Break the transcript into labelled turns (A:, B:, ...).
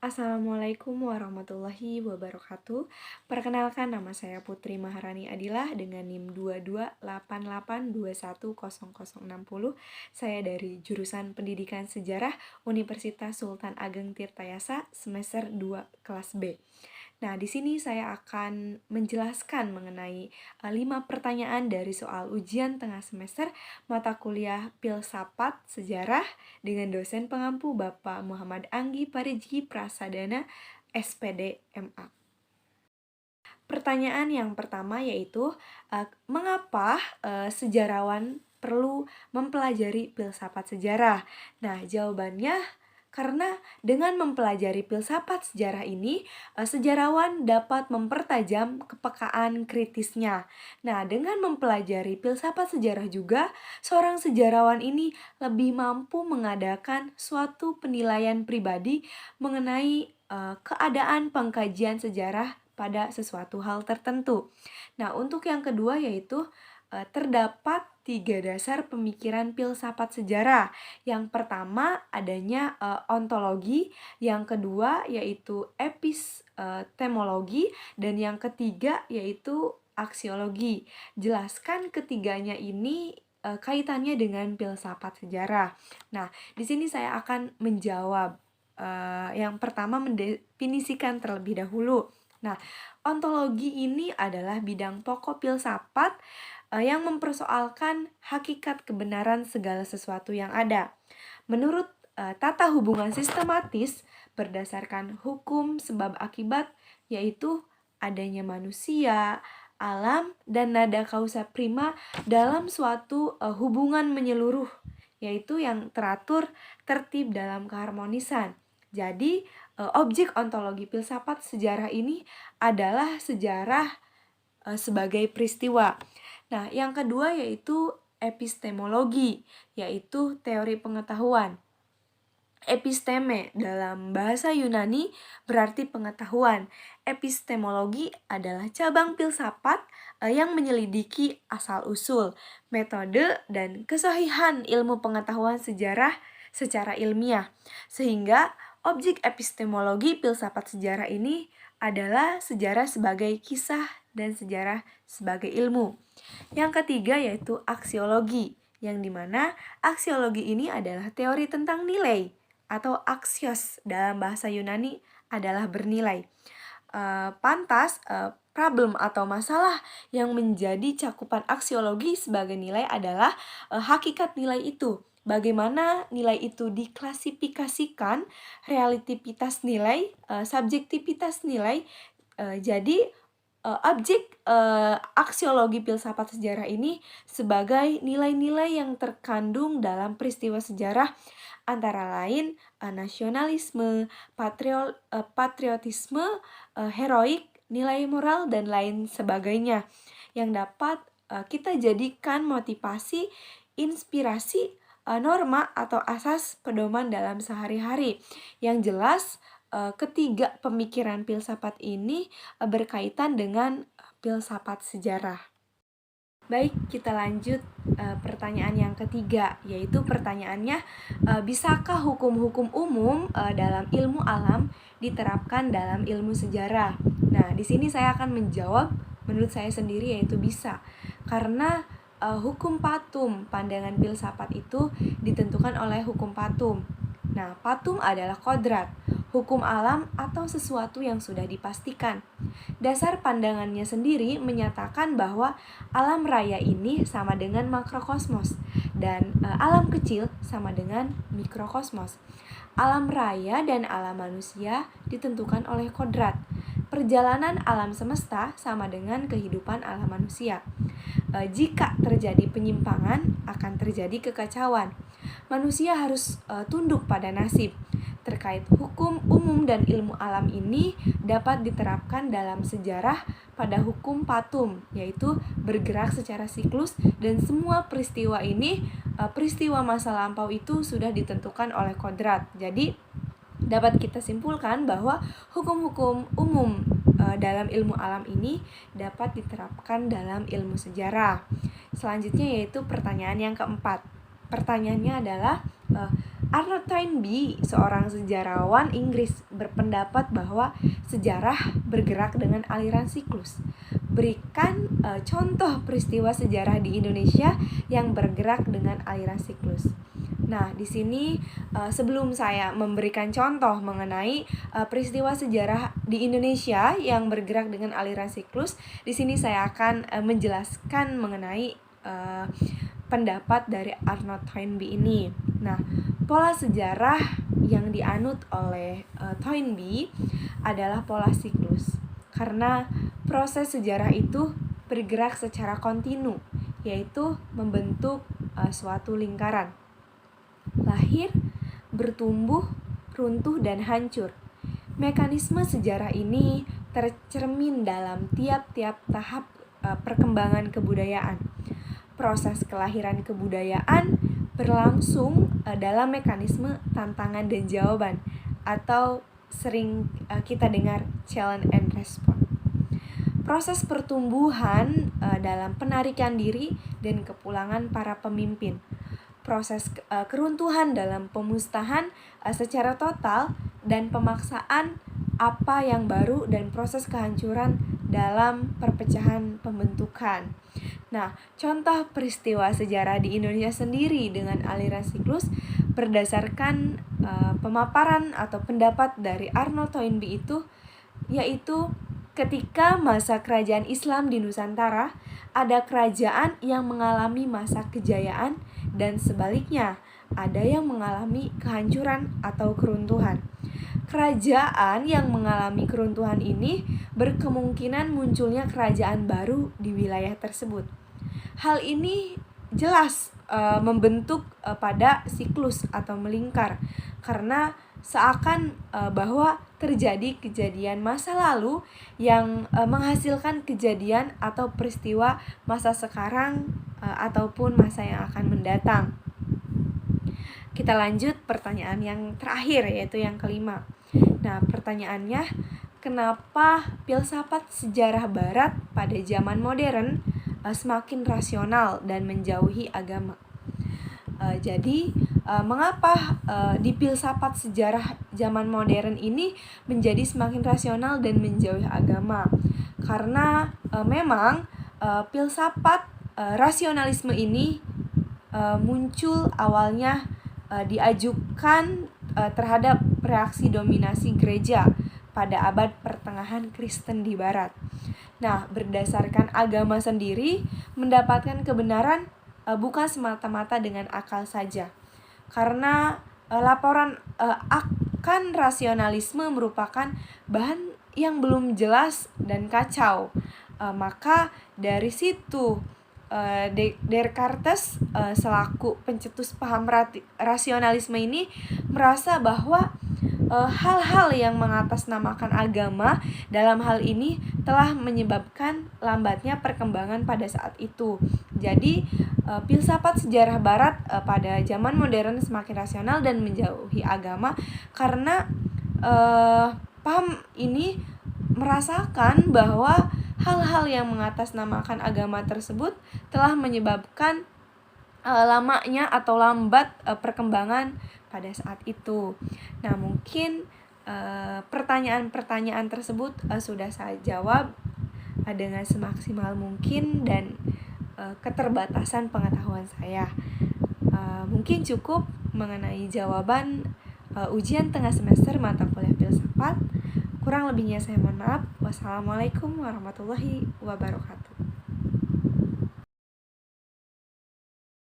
A: Assalamualaikum warahmatullahi wabarakatuh. Perkenalkan, nama saya Putri Maharani Adilah dengan NIM 2288210060. Saya dari jurusan Pendidikan Sejarah Universitas Sultan Ageng Tirtayasa semester 2 kelas B. Nah, di sini saya akan menjelaskan mengenai 5 pertanyaan dari soal ujian tengah semester mata kuliah Filsafat Sejarah dengan dosen pengampu Bapak Muhammad Anggi Parijgi Prasadana, SPD MA. Pertanyaan yang pertama yaitu, mengapa sejarawan perlu mempelajari filsafat sejarah? Nah, jawabannya karena dengan mempelajari filsafat sejarah ini, sejarawan dapat mempertajam kepekaan kritisnya. Nah, dengan mempelajari filsafat sejarah juga, seorang sejarawan ini lebih mampu mengadakan suatu penilaian pribadi mengenai keadaan pengkajian sejarah pada sesuatu hal tertentu. Nah, untuk yang kedua yaitu terdapat 3 dasar pemikiran filsafat sejarah. Yang pertama adanya ontologi, yang kedua yaitu epistemologi, dan yang ketiga yaitu aksiologi. Jelaskan ketiganya ini kaitannya dengan filsafat sejarah. Nah, di sini saya akan menjawab. Yang pertama mendefinisikan terlebih dahulu. Nah, ontologi ini adalah bidang pokok filsafat yang mempersoalkan hakikat kebenaran segala sesuatu yang ada. Menurut tata hubungan sistematis berdasarkan hukum sebab akibat, yaitu adanya manusia, alam, dan nada kausa prima dalam suatu hubungan menyeluruh, yaitu yang teratur tertib dalam keharmonisan. Jadi, objek ontologi filsafat sejarah ini adalah sejarah sebagai peristiwa. Nah, yang kedua yaitu epistemologi, yaitu teori pengetahuan. Episteme dalam bahasa Yunani berarti pengetahuan. Epistemologi adalah cabang filsafat yang menyelidiki asal-usul, metode, dan kesahihan ilmu pengetahuan sejarah secara ilmiah. Sehingga objek epistemologi filsafat sejarah ini adalah sejarah sebagai kisah dan sejarah sebagai ilmu. Yang ketiga yaitu aksiologi, yang dimana aksiologi ini adalah teori tentang nilai atau aksios dalam bahasa Yunani adalah bernilai. Problem atau masalah yang menjadi cakupan aksiologi sebagai nilai adalah hakikat nilai itu. Bagaimana nilai itu diklasifikasikan, relativitas nilai, subjektivitas nilai. Jadi objek aksiologi filsafat sejarah ini sebagai nilai-nilai yang terkandung dalam peristiwa sejarah, antara lain nasionalisme, patriotisme, heroik, nilai moral, dan lain sebagainya yang dapat kita jadikan motivasi, inspirasi, norma atau asas pedoman dalam sehari-hari. Yang jelas ketiga pemikiran filsafat ini berkaitan dengan filsafat sejarah. Baik, kita lanjut pertanyaan yang ketiga, yaitu pertanyaannya, bisakah hukum-hukum umum dalam ilmu alam diterapkan dalam ilmu sejarah? Nah, di sini saya akan menjawab menurut saya sendiri yaitu bisa. Karena hukum patum, pandangan filsafat itu ditentukan oleh hukum patum. Nah, patum adalah kodrat, hukum alam atau sesuatu yang sudah dipastikan. Dasar pandangannya sendiri menyatakan bahwa alam raya ini sama dengan makrokosmos dan alam kecil sama dengan mikrokosmos. Alam raya dan alam manusia ditentukan oleh kodrat. Perjalanan alam semesta sama dengan kehidupan alam manusia. Jika terjadi penyimpangan, akan terjadi kekacauan. Manusia harus tunduk pada nasib. Terkait hukum umum dan ilmu alam ini dapat diterapkan dalam sejarah pada hukum patum, yaitu bergerak secara siklus, dan semua peristiwa ini, peristiwa masa lampau itu sudah ditentukan oleh kodrat. Jadi dapat kita simpulkan bahwa hukum-hukum umum dalam ilmu alam ini dapat diterapkan dalam ilmu sejarah. Selanjutnya yaitu pertanyaan yang keempat. Pertanyaannya adalah Arnold Toynbee, seorang sejarawan Inggris, berpendapat bahwa sejarah bergerak dengan aliran siklus. Berikan contoh peristiwa sejarah di Indonesia yang bergerak dengan aliran siklus. Nah, di sini sebelum saya memberikan contoh mengenai peristiwa sejarah di Indonesia yang bergerak dengan aliran siklus, di sini saya akan menjelaskan mengenai pendapat dari Arnold Toynbee ini. Nah, pola sejarah yang dianut oleh Toynbee adalah pola siklus. Karena proses sejarah itu bergerak secara kontinu, yaitu membentuk suatu lingkaran. Lahir, bertumbuh, runtuh, dan hancur. Mekanisme sejarah ini tercermin dalam tiap-tiap tahap perkembangan kebudayaan. Proses kelahiran kebudayaan berlangsung dalam mekanisme tantangan dan jawaban, atau sering kita dengar challenge and response. Proses pertumbuhan dalam penarikan diri dan kepulangan para pemimpin. Proses keruntuhan dalam pemusnahan secara total dan pemaksaan apa yang baru, dan proses kehancuran dalam perpecahan pembentukan. Nah, contoh peristiwa sejarah di Indonesia sendiri dengan aliran siklus berdasarkan pemaparan atau pendapat dari Arnold Toynbee itu, yaitu ketika masa kerajaan Islam di Nusantara, ada kerajaan yang mengalami masa kejayaan dan sebaliknya, ada yang mengalami kehancuran atau keruntuhan. Kerajaan yang mengalami keruntuhan ini berkemungkinan munculnya kerajaan baru di wilayah tersebut. Hal ini jelas membentuk pada siklus atau melingkar, karena seakan bahwa terjadi kejadian masa lalu yang menghasilkan kejadian atau peristiwa masa sekarang ataupun masa yang akan mendatang. Kita lanjut pertanyaan yang terakhir, yaitu yang kelima. Nah, pertanyaannya, kenapa filsafat sejarah barat pada zaman modern semakin rasional dan menjauhi agama? Jadi, mengapa di filsafat sejarah zaman modern ini menjadi semakin rasional dan menjauhi agama? Karena memang filsafat rasionalisme ini muncul awalnya diajukan terhadap reaksi dominasi gereja pada abad pertengahan Kristen di Barat. Nah, berdasarkan agama sendiri mendapatkan kebenaran bukan semata-mata dengan akal saja. Karena laporan akan rasionalisme merupakan bahan yang belum jelas dan kacau. Maka dari situ Descartes selaku pencetus paham rasionalisme ini merasa bahwa hal-hal yang mengatasnamakan agama dalam hal ini telah menyebabkan lambatnya perkembangan pada saat itu. Jadi filsafat sejarah barat pada zaman modern semakin rasional dan menjauhi agama karena paham ini merasakan bahwa hal-hal yang mengatasnamakan agama tersebut telah menyebabkan lamanya atau lambat perkembangan pada saat itu. Nah, mungkin pertanyaan-pertanyaan tersebut sudah saya jawab dengan semaksimal mungkin dan keterbatasan pengetahuan saya. Mungkin cukup mengenai jawaban ujian tengah semester mata kuliah filsafat. Kurang lebihnya saya mohon maaf. Wassalamualaikum warahmatullahi wabarakatuh.